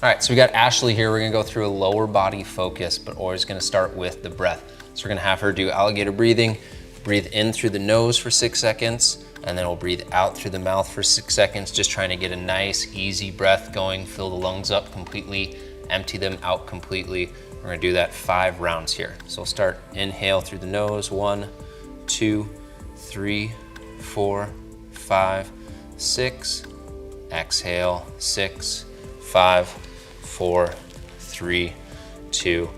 All right, so we got Ashley here. We're gonna go through a lower body focus, but always gonna start with the breath. So we're gonna have her do alligator breathing, breathe in through the nose for 6 seconds, and then we'll breathe out through the mouth for 6 seconds, just trying to get a nice, easy breath going, fill the lungs up completely, empty them out completely. We're gonna do that 5 rounds here. So we'll start, inhale through the nose, 1, 2, 3, 4, 5, 6. Exhale, 6, 5, 4, 3, 2,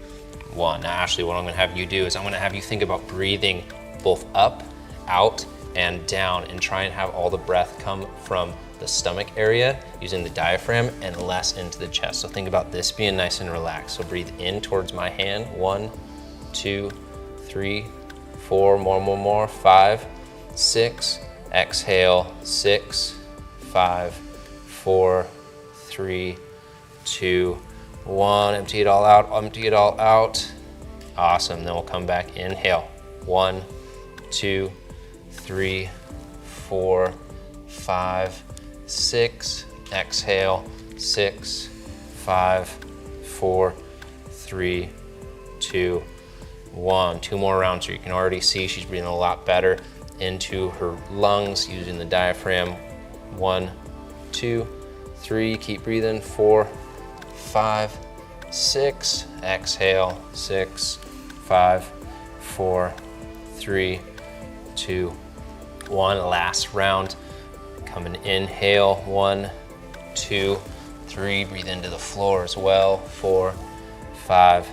1. Now, Ashley, what I'm gonna have you do is I'm gonna have you think about breathing both up, out, and down, and try and have all the breath come from the stomach area using the diaphragm and less into the chest. So think about this being nice and relaxed. So breathe in towards my hand, 1, 2, 3, 4, more, 5, 6. Exhale, 6, 5, 4, 3, 2, 1. Empty it all out, empty it all out. Awesome, then we'll come back, inhale. 1, 2, 3, 4, 5, 6. Exhale, 6, 5, 4, 3, 2, 1. 2 more rounds here. You can already see she's breathing a lot better into her lungs using the diaphragm. 1, 2, 3, keep breathing, 4, 5, 6. Exhale, 6, 5, 4, 3, 2, 1. Last round. Coming, inhale, 1, 2, 3. Breathe into the floor as well. 4, 5,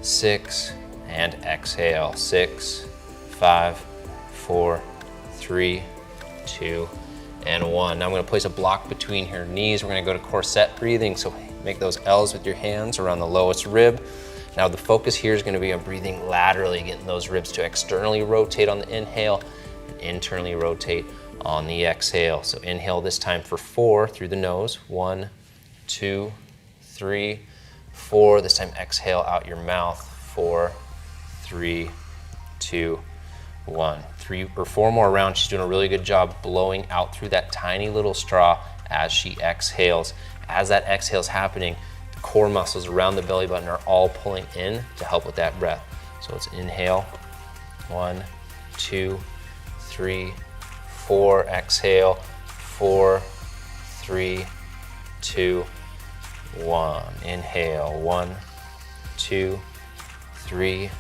6. And exhale, 6, 5, 4, 3, 2, and 1. Now I'm gonna place a block between her knees. We're gonna go to corset breathing. So make those L's with your hands around the lowest rib. Now the focus here is gonna be on breathing laterally, getting those ribs to externally rotate on the inhale and internally rotate on the exhale. So inhale this time for 4 through the nose. 1, 2, 3, 4. This time exhale out your mouth. 4, 3, 2, 1. 3 or 4 more rounds. She's doing a really good job blowing out through that tiny little straw as she exhales. As that exhale is happening, the core muscles around the belly button are all pulling in to help with that breath. So it's inhale, 1, 2, 3, 4. Exhale, 4, 3, 2, 1. Inhale, 1, 2, 3,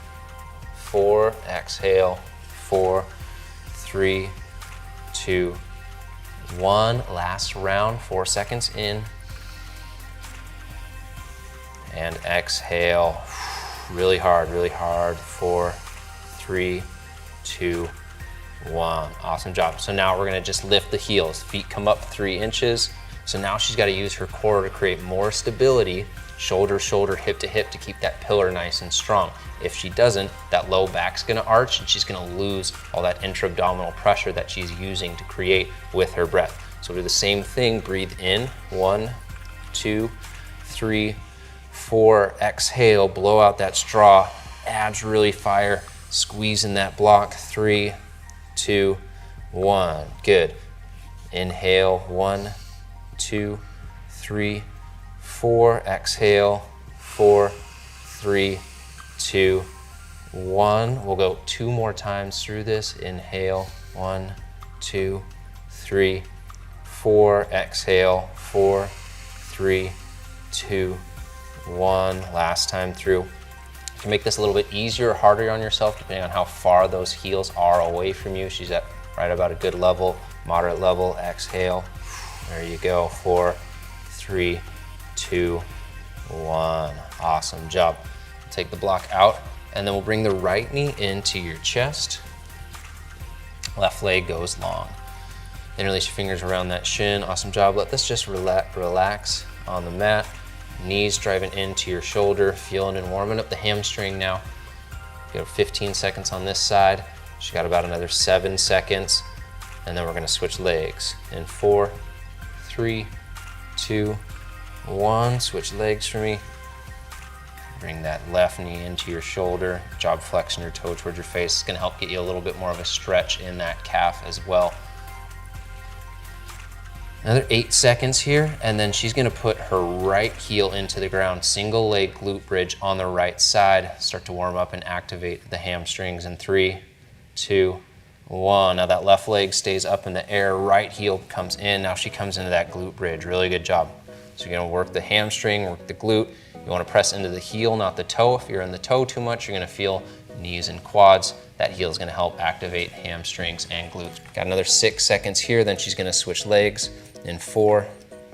4. Exhale, 4, 3, 2, 1. Last round, 4 seconds in. And exhale, really hard, 4, 3, 2, 1. Awesome job. So now we're gonna just lift the heels. Feet come up 3 inches. So now she's gotta use her core to create more stability, shoulder, shoulder, hip to hip, to keep that pillar nice and strong. If she doesn't, that low back's gonna arch and she's gonna lose all that intra-abdominal pressure that she's using to create with her breath. So do the same thing, breathe in, 1, 2, 3, 4. Exhale, blow out that straw, abs really fire, squeezing that block, 3, 2, 1. Good. Inhale, 1, 2, 3, 4. Exhale, 4, 3, 2, 1. We'll go 2 more times through this. Inhale, 1, 2, 3, 4. Exhale, 4, 3, 2, 1. Last time through. You can make this a little bit easier or harder on yourself depending on how far those heels are away from you. She's at right about a good level, moderate level. Exhale. There you go. 4, 3, 2, 1. Awesome job. Take the block out, and then we'll bring the right knee into your chest. Left leg goes long. Then release your fingers around that shin. Awesome job. Let this just relax on the mat. Knees driving into your shoulder, feeling and warming up the hamstring now. You got 15 seconds on this side. She got about another 7 seconds, and then we're gonna switch legs. In 4, 3, 2, 1. Switch legs for me. Bring that left knee into your shoulder. Job flexing your toe towards your face. It's gonna help get you a little bit more of a stretch in that calf as well. Another 8 seconds here, and then she's gonna put her right heel into the ground, single leg glute bridge on the right side. Start to warm up and activate the hamstrings in 3, 2, 1. Now that left leg stays up in the air, right heel comes in. Now she comes into that glute bridge, really good job. So you're gonna work the hamstring, work the glute. You wanna press into the heel, not the toe. If you're in the toe too much, you're gonna feel knees and quads. That heel is gonna help activate hamstrings and glutes. Got another 6 seconds here, then she's gonna switch legs in 4,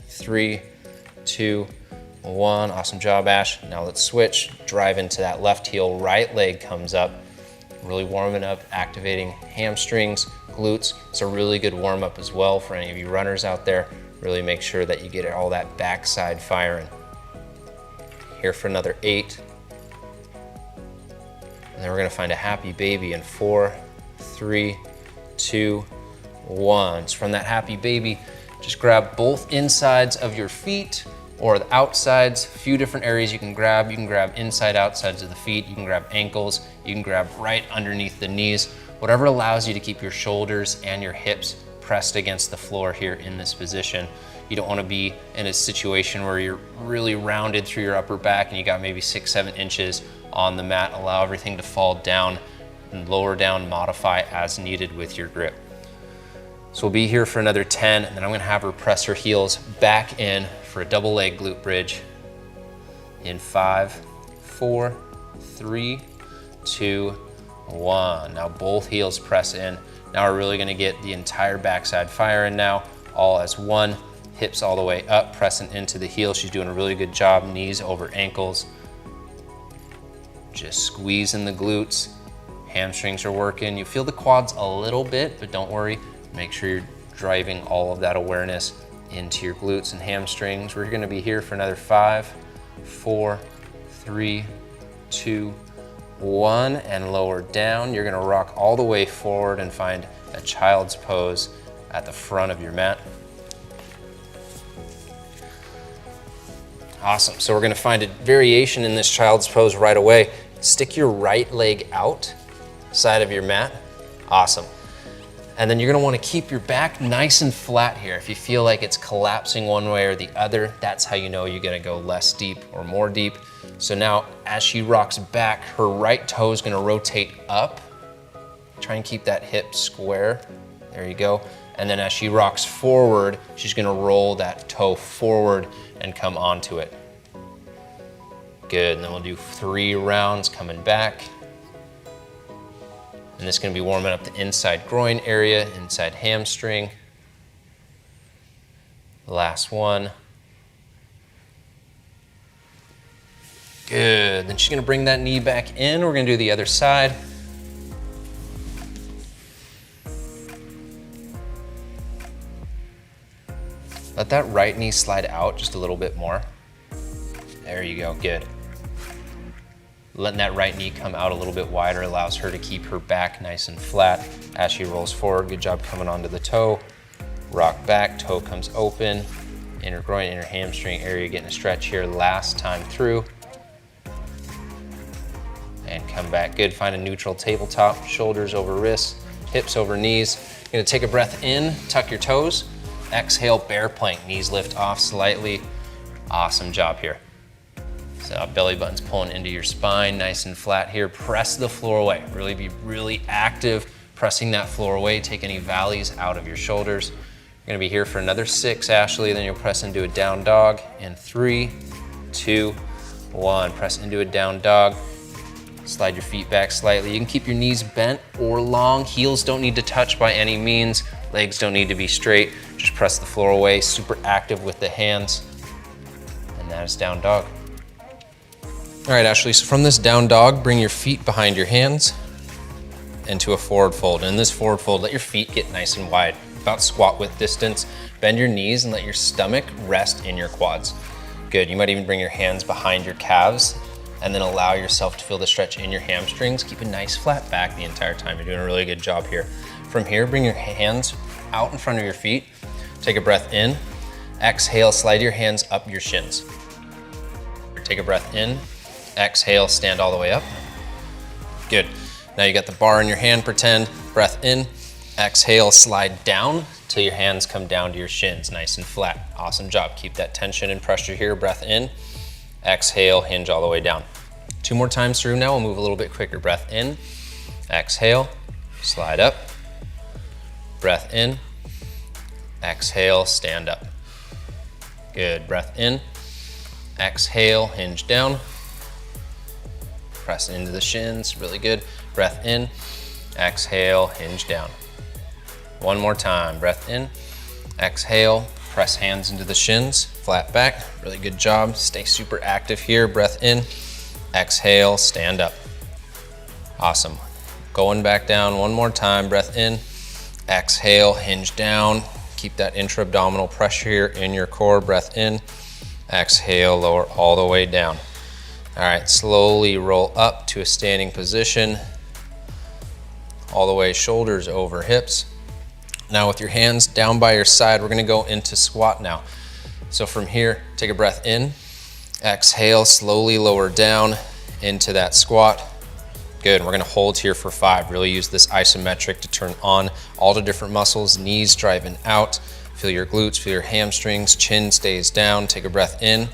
3, 2, 1. Awesome job, Ash. Now let's switch, drive into that left heel, right leg comes up. Really warming up, activating hamstrings, glutes. It's a really good warm up as well for any of you runners out there. Really make sure that you get all that backside firing. Here for another 8. And then we're gonna find a happy baby in 4, 3, 2, 1. So from that happy baby, just grab both insides of your feet or the outsides, a few different areas you can grab. You can grab inside, outsides of the feet. You can grab ankles. You can grab right underneath the knees. Whatever allows you to keep your shoulders and your hips pressed against the floor here in this position. You don't want to be in a situation where you're really rounded through your upper back and you got maybe 6, 7 inches on the mat. Allow everything to fall down and lower down, modify as needed with your grip. So we'll be here for another 10, and then I'm gonna have her press her heels back in for a double leg glute bridge in 5, 4, 3, 2, 1. Now both heels press in. Now we're really gonna get the entire backside firing now, all as one. Hips all the way up, pressing into the heel. She's doing a really good job, knees over ankles. Just squeezing the glutes. Hamstrings are working. You feel the quads a little bit, but don't worry. Make sure you're driving all of that awareness into your glutes and hamstrings. We're gonna be here for another 5, 4, 3, 2, 1, and lower down. You're gonna rock all the way forward and find a child's pose at the front of your mat. Awesome, so we're gonna find a variation in this child's pose right away. Stick your right leg out, side of your mat. Awesome. And then you're gonna wanna keep your back nice and flat here. If you feel like it's collapsing one way or the other, that's how you know you're gonna go less deep or more deep. So now, as she rocks back, her right toe is gonna rotate up. Try and keep that hip square. There you go. And then as she rocks forward, she's gonna roll that toe forward and come onto it. Good, and then we'll do 3 rounds coming back. And this is gonna be warming up the inside groin area, inside hamstring. Last one. Good, then she's gonna bring that knee back in. We're gonna do the other side. Let that right knee slide out just a little bit more. There you go, good. Letting that right knee come out a little bit wider allows her to keep her back nice and flat as she rolls forward. Good job coming onto the toe. Rock back, toe comes open. Inner groin, inner hamstring area getting a stretch here last time through. And come back, good. Find a neutral tabletop, shoulders over wrists, hips over knees. You're gonna take a breath in, tuck your toes. Exhale, bear plank, knees lift off slightly. Awesome job here. So belly button's pulling into your spine, nice and flat here. Press the floor away. Really be really active, pressing that floor away. Take any valleys out of your shoulders. You're gonna be here for another 6, Ashley. Then you'll press into a down dog in 3, 2, 1. Press into a down dog. Slide your feet back slightly. You can keep your knees bent or long. Heels don't need to touch by any means. Legs don't need to be straight. Just press the floor away. Super active with the hands. And that is down dog. All right, Ashley, so from this down dog, bring your feet behind your hands into a forward fold. And in this forward fold, let your feet get nice and wide, about squat width distance. Bend your knees and let your stomach rest in your quads. Good, you might even bring your hands behind your calves and then allow yourself to feel the stretch in your hamstrings. Keep a nice flat back the entire time. You're doing a really good job here. From here, bring your hands out in front of your feet. Take a breath in. Exhale, slide your hands up your shins. Take a breath in. Exhale, stand all the way up. Good. Now you got the bar in your hand, pretend. Breath in. Exhale, slide down till your hands come down to your shins, nice and flat. Awesome job. Keep that tension and pressure here. Breath in. Exhale, hinge all the way down. 2 more times through now. We'll move a little bit quicker. Breath in. Exhale, slide up. Breath in. Exhale, stand up. Good. Breath in. Exhale, hinge down. Press into the shins. Really good. Breath in. Exhale, hinge down. 1 more time. Breath in. Exhale. Press hands into the shins. Flat back. Really good job. Stay super active here. Breath in. Exhale. Stand up. Awesome. Going back down 1 more time. Breath in. Exhale. Hinge down. Keep that intra-abdominal pressure here in your core. Breath in. Exhale. Lower all the way down. All right. Slowly roll up to a standing position. All the way shoulders over hips. Now with your hands down by your side, we're gonna go into squat now. So from here, take a breath in, exhale, slowly lower down into that squat. Good, and we're gonna hold here for 5. Really use this isometric to turn on all the different muscles, knees driving out. Feel your glutes, feel your hamstrings, chin stays down. Take a breath in,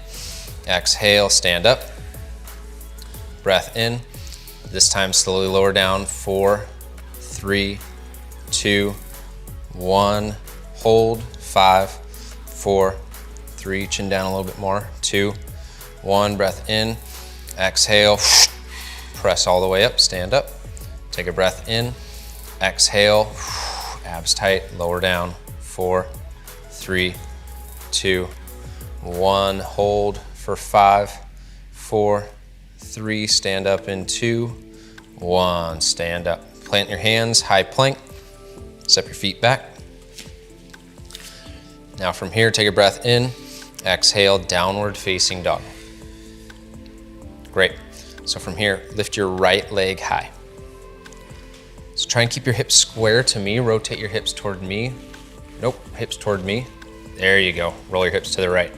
exhale, stand up. Breath in, this time slowly lower down, 4, 3, 2, 1, hold, 5, 4, 3, chin down a little bit more, 2, 1, breath in, exhale, press all the way up, stand up, take a breath in, exhale, abs tight, lower down, 4, 3, 2, 1, hold for 5, 4, 3, stand up in 2, 1, stand up. Plant your hands, high plank. Step your feet back. Now from here, take a breath in, exhale, downward facing dog. Great. So from here, lift your right leg high. So try and keep your hips square to me. Rotate your hips toward me. Nope, hips toward me. There you go. Roll your hips to the right.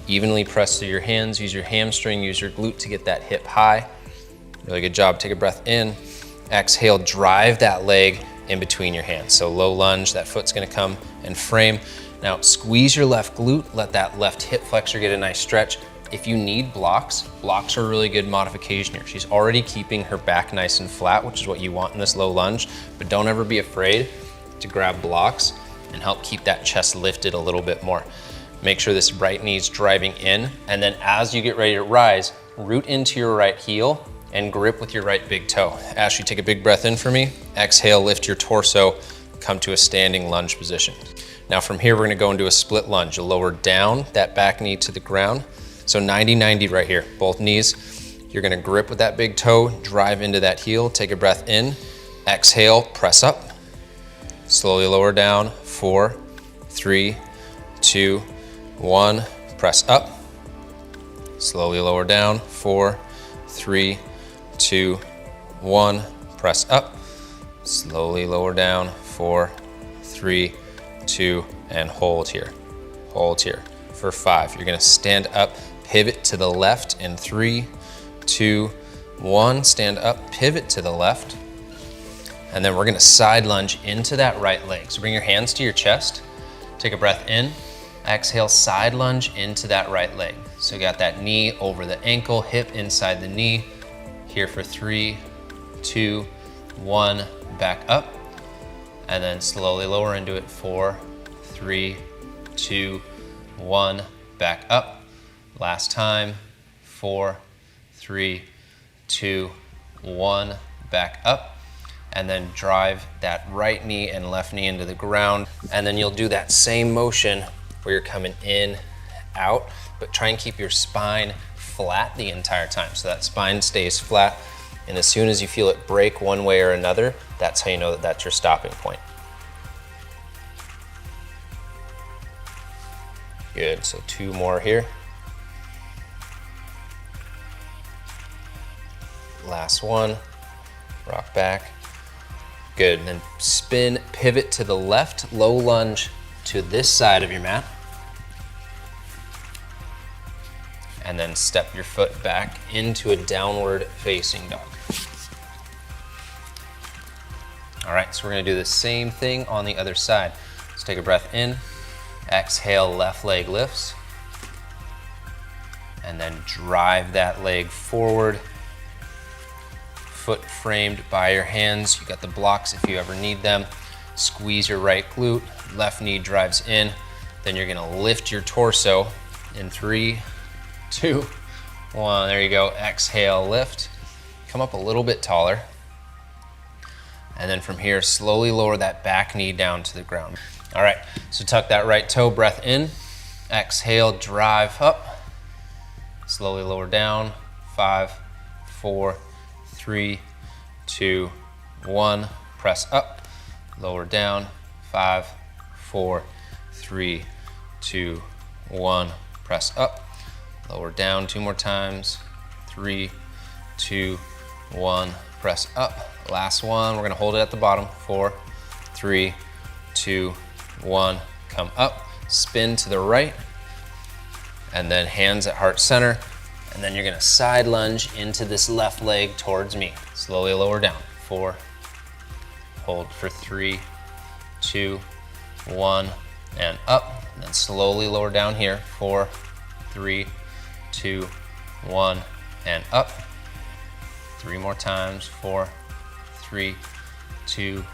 Evenly press through your hands. Use your hamstring, use your glute to get that hip high. Really good job. Take a breath in. Exhale, drive that leg in between your hands. So low lunge, that foot's gonna come and frame. Now squeeze your left glute, let that left hip flexor get a nice stretch. If you need blocks, blocks are a really good modification here. She's already keeping her back nice and flat, which is what you want in this low lunge, but don't ever be afraid to grab blocks and help keep that chest lifted a little bit more. Make sure this right knee's driving in, and then as you get ready to rise, root into your right heel and grip with your right big toe. Ashley, take a big breath in for me. Exhale, lift your torso, come to a standing lunge position. Now from here, we're gonna go into a split lunge. You'll lower down that back knee to the ground. So 90-90 right here, both knees. You're gonna grip with that big toe, drive into that heel, take a breath in. Exhale, press up. Slowly lower down, 4, 3, 2, 1, press up. Slowly lower down, 4, 3, 2, 1, press up. Slowly lower down, 4, 3, 2, and hold here. Hold here for 5. You're gonna stand up, pivot to the left in 3, 2, 1. Stand up, pivot to the left. And then we're gonna side lunge into that right leg. So bring your hands to your chest. Take a breath in. Exhale, side lunge into that right leg. So you got that knee over the ankle, hip inside the knee. Here for 3, 2, 1, back up. And then slowly lower into it, 4, 3, 2, 1, back up. Last time, 4, 3, 2, 1, back up. And then drive that right knee and left knee into the ground. And then you'll do that same motion where you're coming in, out, but try and keep your spine flat the entire time. So that spine stays flat. And as soon as you feel it break one way or another, that's how you know that that's your stopping point. Good, so 2 more here. Last one, rock back. Good, and then spin, pivot to the left, low lunge to this side of your mat. And then step your foot back into a downward facing dog. All right, so we're gonna do the same thing on the other side. Let's take a breath in, exhale, left leg lifts, and then drive that leg forward. Foot framed by your hands. You got the blocks if you ever need them. Squeeze your right glute, left knee drives in. Then you're gonna lift your torso in 3, 2, 1. There you go, exhale, lift. Come up a little bit taller. And then from here, slowly lower that back knee down to the ground. All right, so tuck that right toe, breath in. Exhale, drive up. Slowly lower down. 5, 4, 3, 2, 1. Press up, lower down. 5, 4, 3, 2, 1. Press up, lower down. 2 more times. 3, 2, 1. Press up. Last one, we're gonna hold it at the bottom. 4, 3, 2, 1. Come up, spin to the right, and then hands at heart center. And then you're gonna side lunge into this left leg towards me. Slowly lower down. 4, hold for 3, 2, 1, and up. And then slowly lower down here. 4, 3, 2, 1, and up. 3 more times. 4, 3, 2,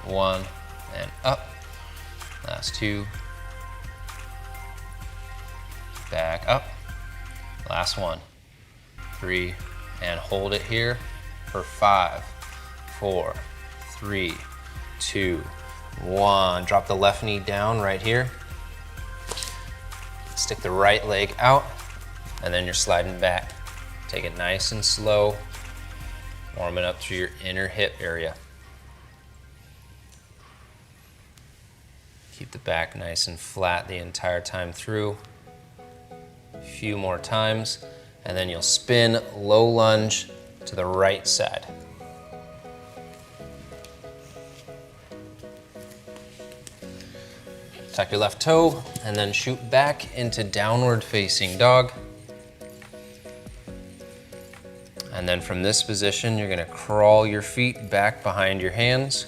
1, and up. Last 2. Back up. Last 1. 3, and hold it here for 5, 4, 3, 2, 1. Drop the left knee down right here. Stick the right leg out, and then you're sliding back. Take it nice and slow. Warming up through your inner hip area. Keep the back nice and flat the entire time through. A few more times, and then you'll spin low lunge to the right side. Tuck your left toe, and then shoot back into downward facing dog. And then from this position, you're gonna crawl your feet back behind your hands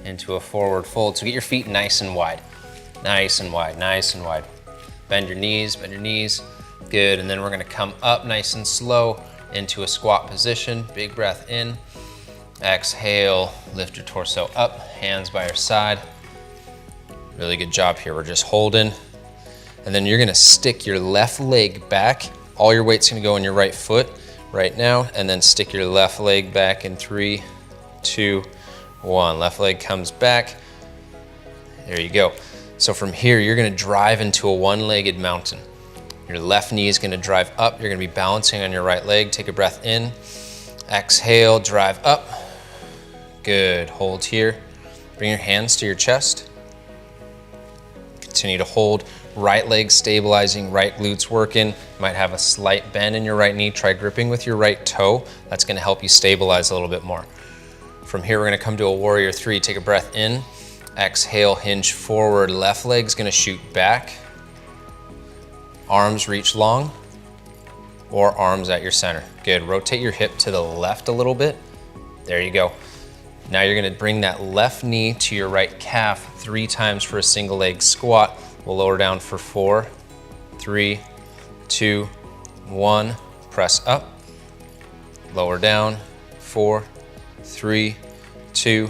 into a forward fold. So get your feet nice and wide, nice and wide, nice and wide. Bend your knees, bend your knees. Good, and then we're gonna come up nice and slow into a squat position. Big breath in. Exhale, lift your torso up, hands by your side. Really good job here, we're just holding. And then you're gonna stick your left leg back. All your weight's gonna go in your right foot right now, and then stick your left leg back in 3, 2, 1. Left leg comes back. There you go. So from here, you're gonna drive into a one-legged mountain. Your left knee is gonna drive up. You're gonna be balancing on your right leg. Take a breath in. Exhale, drive up. Good, hold here. Bring your hands to your chest. Continue to hold. Right leg stabilizing, right glutes working. You might have a slight bend in your right knee. Try gripping with your right toe. That's gonna help you stabilize a little bit more. From here, we're gonna come to a warrior 3. Take a breath in. Exhale, hinge forward. Left leg's gonna shoot back. Arms reach long, or arms at your center. Good, rotate your hip to the left a little bit. There you go. Now you're gonna bring that left knee to your right calf 3 times for a single leg squat. We'll lower down for 4, 3, 2, 1. Press up, lower down, 4, 3, 2,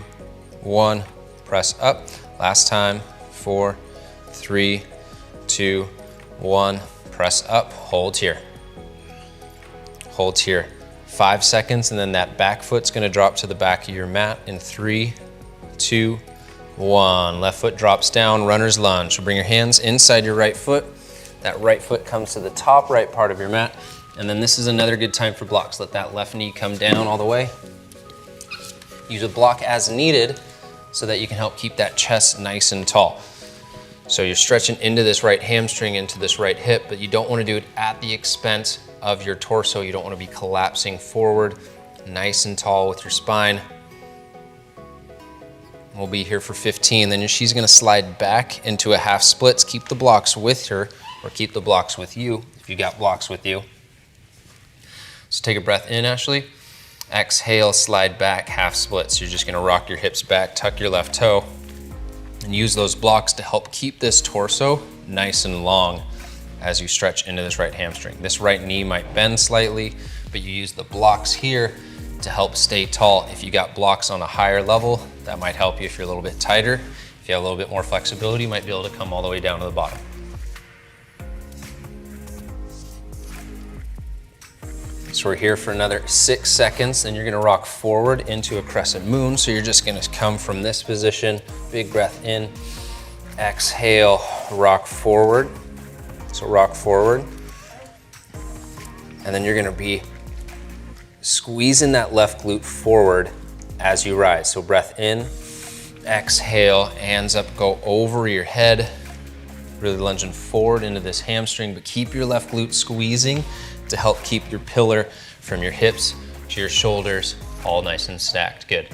1. Press up. Last time, 4, 3, 2, 1. Press up, hold here. Hold here. 5 seconds, and then that back foot's gonna drop to the back of your mat in 3, 2, 1. Left foot drops down, runner's lunge. So bring your hands inside your right foot. That right foot comes to the top right part of your mat. And then this is another good time for blocks. Let that left knee come down all the way. Use a block as needed so that you can help keep that chest nice and tall. So you're stretching into this right hamstring, into this right hip, but you don't want to do it at the expense of your torso. You don't want to be collapsing forward, nice and tall with your spine. We'll be here for 15. Then she's going to slide back into a half splits. Keep the blocks with her, or keep the blocks with you if you got blocks with you. So take a breath in, Ashley. Exhale, slide back, half split. So you're just gonna rock your hips back, tuck your left toe, and use those blocks to help keep this torso nice and long as you stretch into this right hamstring. This right knee might bend slightly, but you use the blocks here to help stay tall. If you got blocks on a higher level, that might help you if you're a little bit tighter. If you have a little bit more flexibility, you might be able to come all the way down to the bottom. So we're here for another 6 seconds, then you're gonna rock forward into a crescent moon. So you're just gonna come from this position, big breath in, exhale, rock forward. So rock forward. And then you're gonna be squeezing that left glute forward as you rise. So breath in, exhale, hands up, go over your head. Really lunging forward into this hamstring, but keep your left glute squeezing to help keep your pillar from your hips to your shoulders all nice and stacked. Good.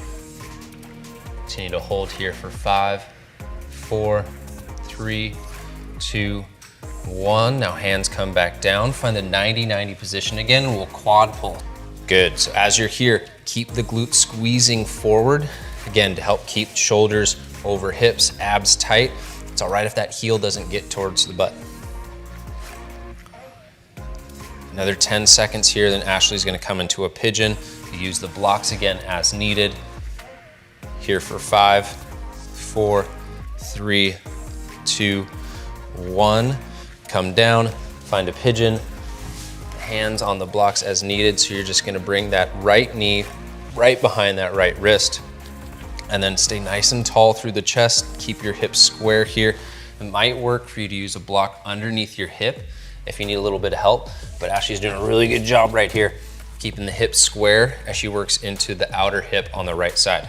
Continue to hold here for 5, 4, 3, 2, 1. Now hands come back down. Find the 90-90 position again. We'll quad pull. Good. So as you're here, keep the glute squeezing forward. Again, to help keep shoulders over hips, abs tight. It's all right if that heel doesn't get towards the butt. Another 10 seconds here, then Ashley's gonna come into a pigeon. You use the blocks again as needed. Here for 5, 4, 3, 2, 1. Come down, find a pigeon. Hands on the blocks as needed. So you're just gonna bring that right knee right behind that right wrist. And then stay nice and tall through the chest. Keep your hips square here. It might work for you to use a block underneath your hip if you need a little bit of help, but Ashley's doing a really good job right here, keeping the hips square as she works into the outer hip on the right side.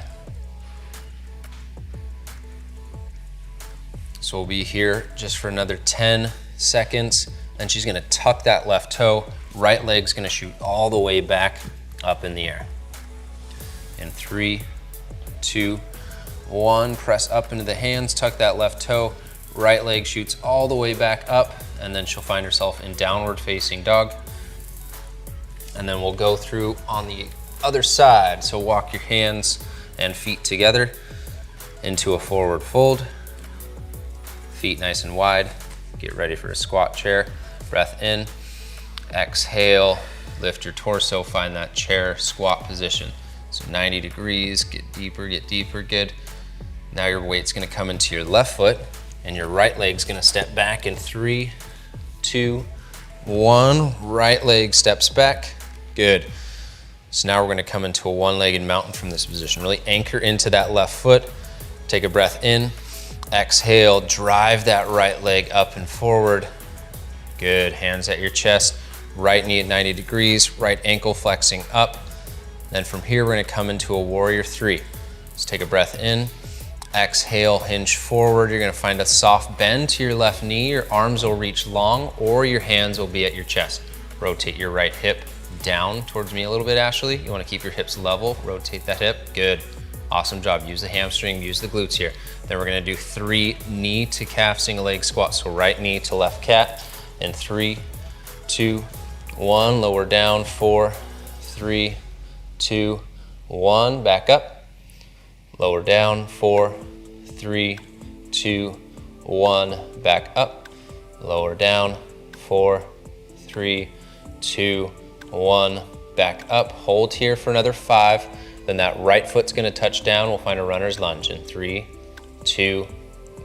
So we'll be here just for another 10 seconds, and she's gonna tuck that left toe, right leg's gonna shoot all the way back up in the air. In 3, 2, 1, press up into the hands, tuck that left toe, right leg shoots all the way back up, and then she'll find herself in downward facing dog. And then we'll go through on the other side. So walk your hands and feet together into a forward fold. Feet nice and wide. Get ready for a squat chair. Breath in, exhale, lift your torso, find that chair squat position. So 90 degrees, get deeper, good. Now your weight's gonna come into your left foot, and your right leg's gonna step back in 3, 2, 1. Right leg steps back. Good. So now we're gonna come into a one-legged mountain from this position. Really anchor into that left foot. Take a breath in. Exhale, drive that right leg up and forward. Good. Hands at your chest. Right knee at 90 degrees. Right ankle flexing up. Then from here, we're gonna come into a warrior 3. Let's take a breath in. Exhale, hinge forward. You're gonna find a soft bend to your left knee. Your arms will reach long, or your hands will be at your chest. Rotate your right hip down towards me a little bit, Ashley. You wanna keep your hips level. Rotate that hip. Good. Awesome job. Use the hamstring, use the glutes here. Then we're gonna do 3 knee to calf single leg squats. So right knee to left cat. In 3, 2, 1. Lower down. 4, 3, 2, 1. Back up. Lower down, 4, 3, 2, 1, back up. Lower down, 4, 3, 2, 1, back up. Hold here for another 5. Then that right foot's gonna touch down. We'll find a runner's lunge in 3, 2,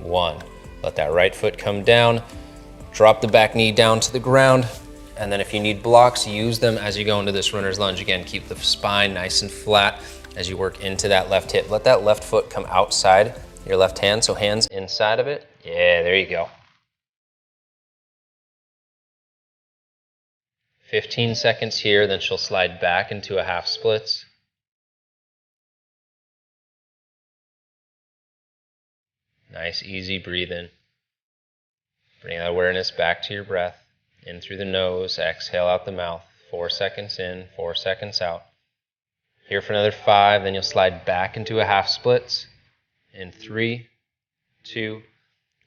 1. Let that right foot come down. Drop the back knee down to the ground. And then if you need blocks, use them as you go into this runner's lunge. Again, keep the spine nice and flat as you work into that left hip. Let that left foot come outside your left hand, so hands inside of it. Yeah, there you go. 15 seconds here, then she'll slide back into a half splits. Nice, easy breathing. Bring that awareness back to your breath. In through the nose, exhale out the mouth. 4 seconds in, 4 seconds out. Here for another 5, then you'll slide back into a half splits. In 3, 2,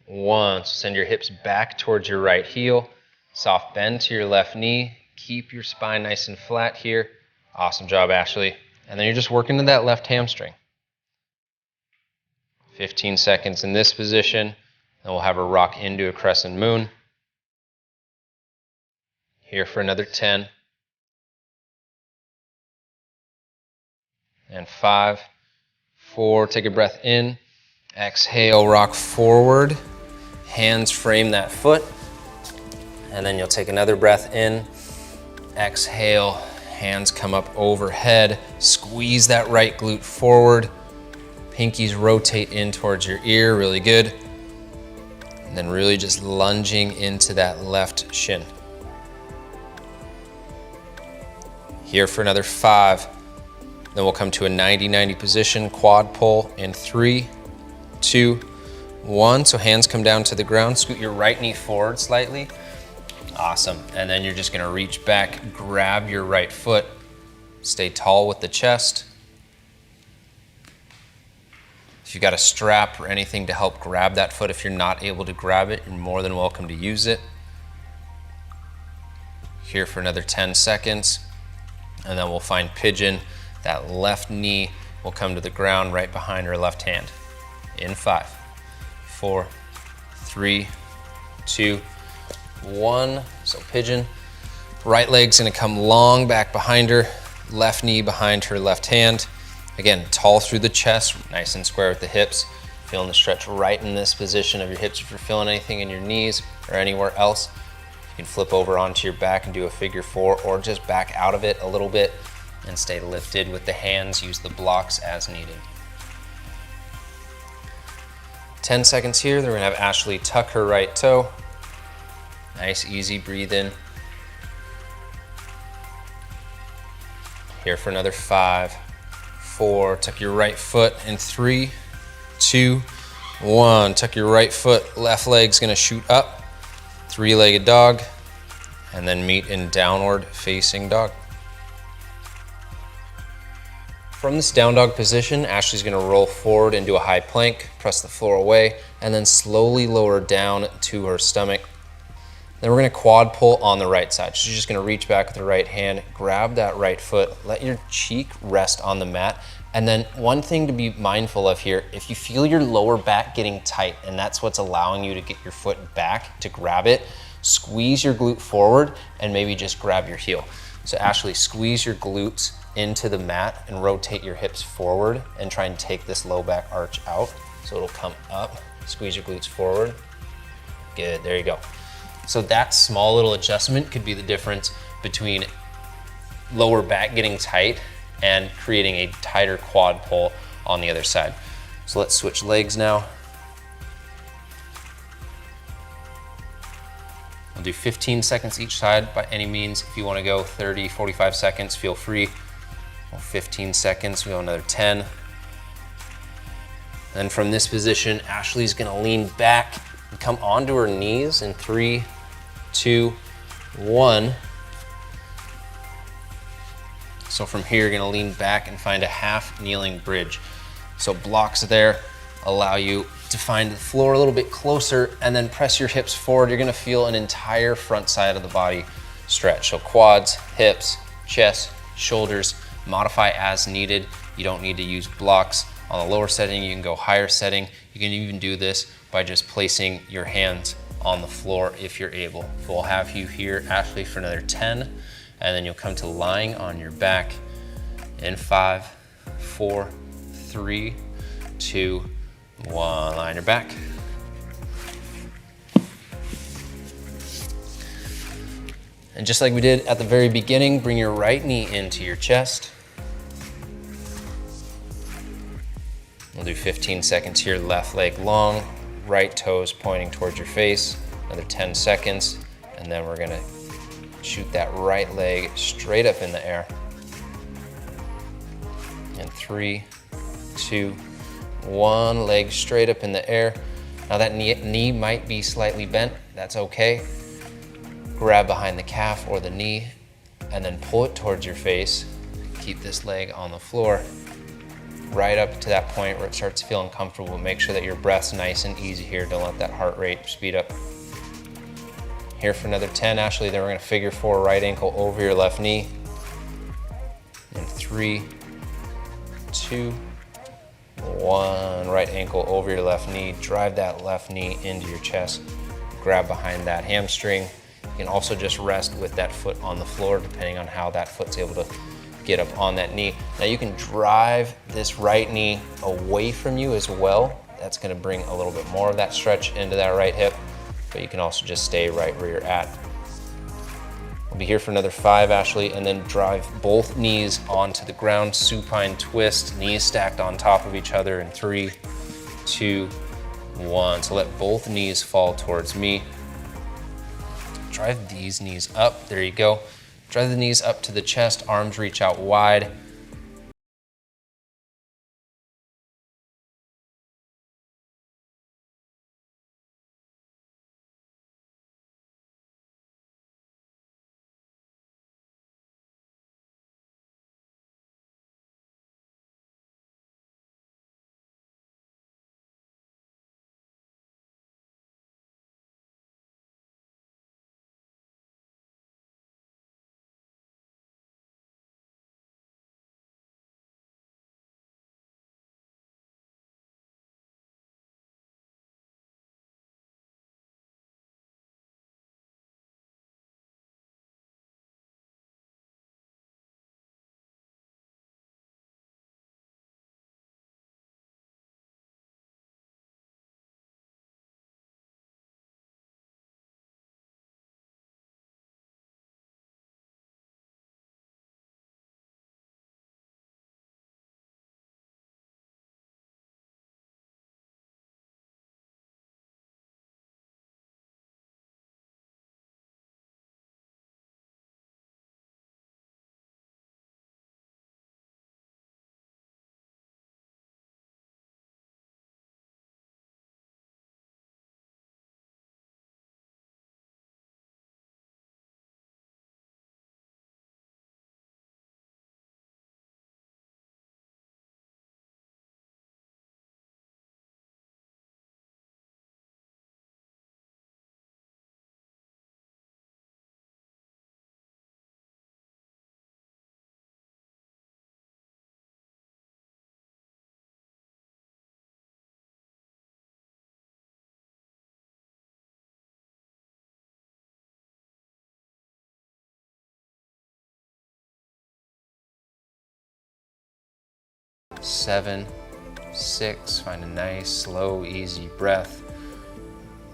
1. So send your hips back towards your right heel. Soft bend to your left knee. Keep your spine nice and flat here. Awesome job, Ashley. And then you're just working to that left hamstring. 15 seconds in this position, and we'll have her rock into a crescent moon. Here for another 10. And 5, 4, take a breath in. Exhale, rock forward. Hands frame that foot. And then you'll take another breath in. Exhale, hands come up overhead. Squeeze that right glute forward. Pinkies rotate in towards your ear, really good. And then really just lunging into that left shin. Here for another 5. Then we'll come to a 90-90 position, quad pull in 3, 2, 1. So hands come down to the ground, scoot your right knee forward slightly. Awesome. And then you're just gonna reach back, grab your right foot, stay tall with the chest. If you've got a strap or anything to help grab that foot, if you're not able to grab it, you're more than welcome to use it. Here for another 10 seconds. And then we'll find pigeon. That left knee will come to the ground right behind her left hand. In 5, 4, 3, 2, 1. So pigeon. Right leg's gonna come long back behind her. Left knee behind her left hand. Again, tall through the chest, nice and square with the hips. Feeling the stretch right in this position of your hips. If you're feeling anything in your knees or anywhere else, you can flip over onto your back and do a figure 4, or just back out of it a little bit and stay lifted with the hands. Use the blocks as needed. 10 seconds here. Then we're gonna have Ashley tuck her right toe. Nice, easy, breathe in. Here for another 5, 4, tuck your right foot in 3, 2, 1. Tuck your right foot, left leg's gonna shoot up. 3-legged dog, and then meet in downward facing dog. From this down dog position, Ashley's gonna roll forward into a high plank, press the floor away, and then slowly lower down to her stomach. Then we're gonna quad pull on the right side. She's just gonna reach back with her right hand, grab that right foot, let your cheek rest on the mat. And then one thing to be mindful of here, if you feel your lower back getting tight and that's what's allowing you to get your foot back to grab it, squeeze your glute forward and maybe just grab your heel. So Ashley, squeeze your glutes into the mat and rotate your hips forward and try and take this low back arch out. So it'll come up, squeeze your glutes forward. Good, there you go. So that small little adjustment could be the difference between lower back getting tight and creating a tighter quad pull on the other side. So let's switch legs now. We'll do 15 seconds each side by any means. If you wanna go 30, 45 seconds, feel free. 15 seconds, we go another 10. Then from this position, Ashley's gonna lean back and come onto her knees in 3, 2, 1. So from here, you're gonna lean back and find a half kneeling bridge. So blocks there allow you to find the floor a little bit closer and then press your hips forward. You're gonna feel an entire front side of the body stretch. So quads, hips, chest, shoulders, modify as needed. You don't need to use blocks. On the lower setting, you can go higher setting. You can even do this by just placing your hands on the floor if you're able. So we'll have you here, Ashley, for another 10. And then you'll come to lying on your back in 5, 4, 3, 2, 1. Lie on your back. And just like we did at the very beginning, bring your right knee into your chest. We'll do 15 seconds here, left leg long, right toes pointing towards your face. Another 10 seconds, and then we're gonna shoot that right leg straight up in the air. And 3, 2, 1, leg straight up in the air. Now that knee might be slightly bent, that's okay. Grab behind the calf or the knee and then pull it towards your face. Keep this leg on the floor right up to that point where it starts feeling comfortable. Make sure that your breath's nice and easy here. Don't let that heart rate speed up. Here for another 10, Ashley. Then we're gonna figure 4 right ankle over your left knee. 3, 2, 1. Right ankle over your left knee. Drive that left knee into your chest. Grab behind that hamstring. You can also just rest with that foot on the floor, depending on how that foot's able to get up on that knee. Now you can drive this right knee away from you as well. That's gonna bring a little bit more of that stretch into that right hip, but you can also just stay right where you're at. We'll be here for another 5, Ashley, and then drive both knees onto the ground, supine twist, knees stacked on top of each other in 3, 2, 1. So let both knees fall towards me. Drive these knees up, there you go. Drive the knees up to the chest, arms reach out wide. Seven, 6, find a nice, slow, easy breath.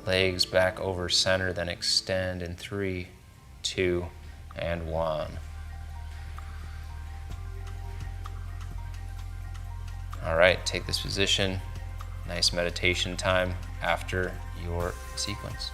Legs back over center, then extend in 3, 2, and 1. All right, take this position. Nice meditation time after your sequence.